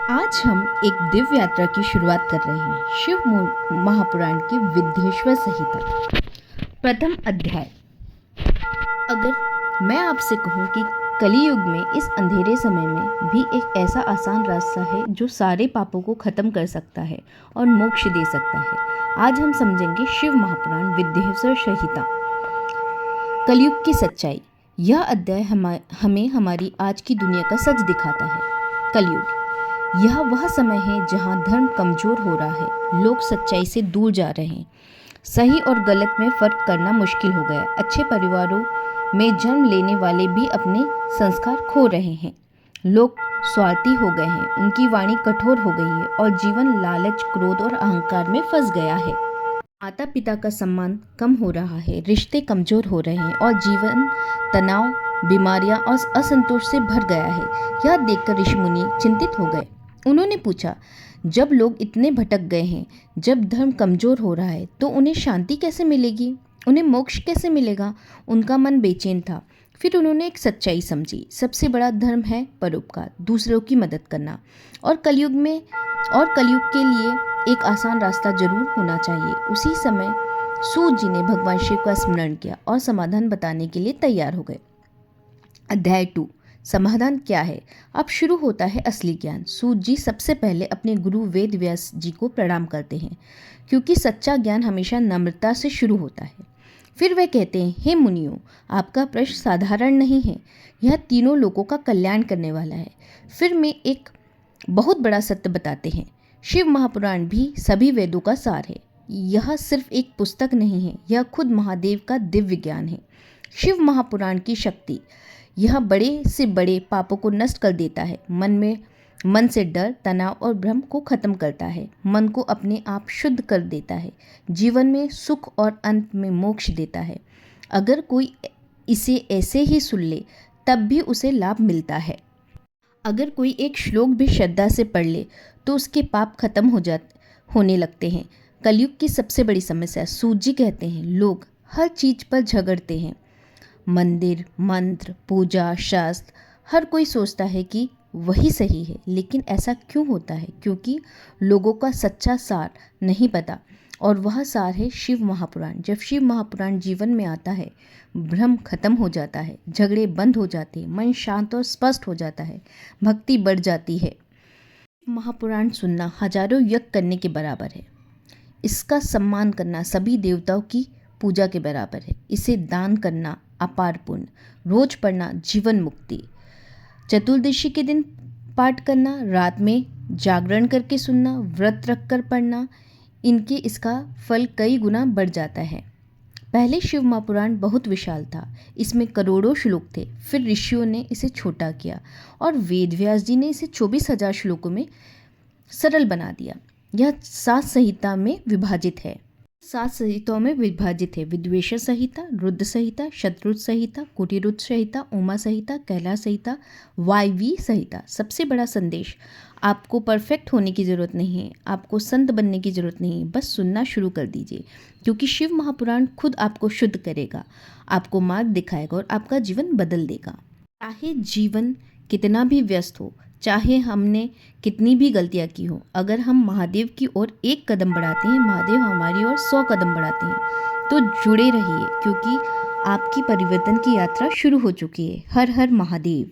आज हम एक दिव्य यात्रा की शुरुआत कर रहे हैं शिव महापुराण के विद्येश्वर संहिता। प्रथम अध्याय। अगर मैं आपसे कहूं कि कलियुग में इस अंधेरे समय में भी एक ऐसा आसान रास्ता है जो सारे पापों को खत्म कर सकता है और मोक्ष दे सकता है, आज हम समझेंगे शिव महापुराण विद्येश्वर संहिता। कलियुग की सच्चाई। यह अध्याय हमें हमारी आज की दुनिया का सच दिखाता है। कलियुग यह वह समय है जहां धर्म कमजोर हो रहा है, लोग सच्चाई से दूर जा रहे हैं, सही और गलत में फर्क करना मुश्किल हो गया। अच्छे परिवारों में जन्म लेने वाले भी अपने संस्कार खो रहे हैं, लोग स्वार्थी हो गए हैं, उनकी वाणी कठोर हो गई है और जीवन लालच, क्रोध और अहंकार में फंस गया है। माता पिता का सम्मान कम हो रहा है, रिश्ते कमजोर हो रहे हैं और जीवन तनाव, बीमारियां और असंतोष से भर गया है। यह देखकर ऋषि मुनि चिंतित हो गए। उन्होंने पूछा, जब लोग इतने भटक गए हैं, जब धर्म कमजोर हो रहा है, तो उन्हें शांति कैसे मिलेगी, उन्हें मोक्ष कैसे मिलेगा? उनका मन बेचैन था। फिर उन्होंने एक सच्चाई समझी। सबसे बड़ा धर्म है परोपकार, दूसरों की मदद करना। और कलयुग के लिए एक आसान रास्ता जरूर होना चाहिए। उसी समय सूत जी ने भगवान शिव का स्मरण किया और समाधान बताने के लिए तैयार हो गए। अध्याय 2। समाधान क्या है? अब शुरू होता है असली ज्ञान। सूत जी सबसे पहले अपने गुरु वेद व्यास जी को प्रणाम करते हैं, क्योंकि सच्चा ज्ञान हमेशा नम्रता से शुरू होता है। फिर वे कहते हैं, हे मुनियों, आपका प्रश्न साधारण नहीं है, यह तीनों लोगों का कल्याण करने वाला है। फिर में एक बहुत बड़ा सत्य बताते हैं, शिव महापुराण भी सभी वेदों का सार है। यह सिर्फ एक पुस्तक नहीं है, यह खुद महादेव का दिव्य ज्ञान है। शिव महापुराण की शक्ति। यह बड़े से बड़े पापों को नष्ट कर देता है, मन से डर, तनाव और भ्रम को खत्म करता है, मन को अपने आप शुद्ध कर देता है, जीवन में सुख और अंत में मोक्ष देता है। अगर कोई इसे ऐसे ही सुन ले तब भी उसे लाभ मिलता है। अगर कोई एक श्लोक भी श्रद्धा से पढ़ ले तो उसके पाप खत्म होने लगते हैं। कलयुग की सबसे बड़ी समस्या। सूत जी कहते हैं, लोग हर चीज पर झगड़ते हैं, मंदिर, मंत्र, पूजा, शास्त्र, हर कोई सोचता है कि वही सही है। लेकिन ऐसा क्यों होता है? क्योंकि लोगों का सच्चा सार नहीं पता, और वह सार है शिव महापुराण। जब शिव महापुराण जीवन में आता है, भ्रम खत्म हो जाता है, झगड़े बंद हो जाते हैं, मन शांत और स्पष्ट हो जाता है, भक्ति बढ़ जाती है। महापुराण सुनना हजारों यज्ञ करने के बराबर है। इसका सम्मान करना सभी देवताओं की पूजा के बराबर है। इसे दान करना अपार पुण्य, रोज पढ़ना जीवन मुक्ति, चतुर्दशी के दिन पाठ करना, रात में जागरण करके सुनना, व्रत रख कर पढ़ना, इसका फल कई गुना बढ़ जाता है। पहले शिव महापुराण बहुत विशाल था, इसमें करोड़ों श्लोक थे। फिर ऋषियों ने इसे छोटा किया और वेद व्यास जी ने इसे 24,000 श्लोकों में सरल बना दिया। यह 7 संहिता में विभाजित है। 7 संहिताओं में विभाजित है। विद्वेश्वर संहिता, रुद्र संहिता, शत्रुत संहिता, कुटिरुद्र संहिता, उमा संहिता, कैलाश संहिता, वायवी संहिता। सबसे बड़ा संदेश, आपको परफेक्ट होने की ज़रूरत नहीं है, आपको संत बनने की ज़रूरत नहीं है, बस सुनना शुरू कर दीजिए, क्योंकि शिव महापुराण खुद आपको शुद्ध करेगा, आपको मार्ग दिखाएगा और आपका जीवन बदल देगा। चाहे जीवन कितना भी व्यस्त हो, चाहे हमने कितनी भी गलतियां की हो, अगर हम महादेव की ओर एक कदम बढ़ाते हैं, महादेव हमारी ओर 100 कदम बढ़ाते हैं। तो जुड़े रहिए, क्योंकि आपकी परिवर्तन की यात्रा शुरू हो चुकी है। हर हर महादेव।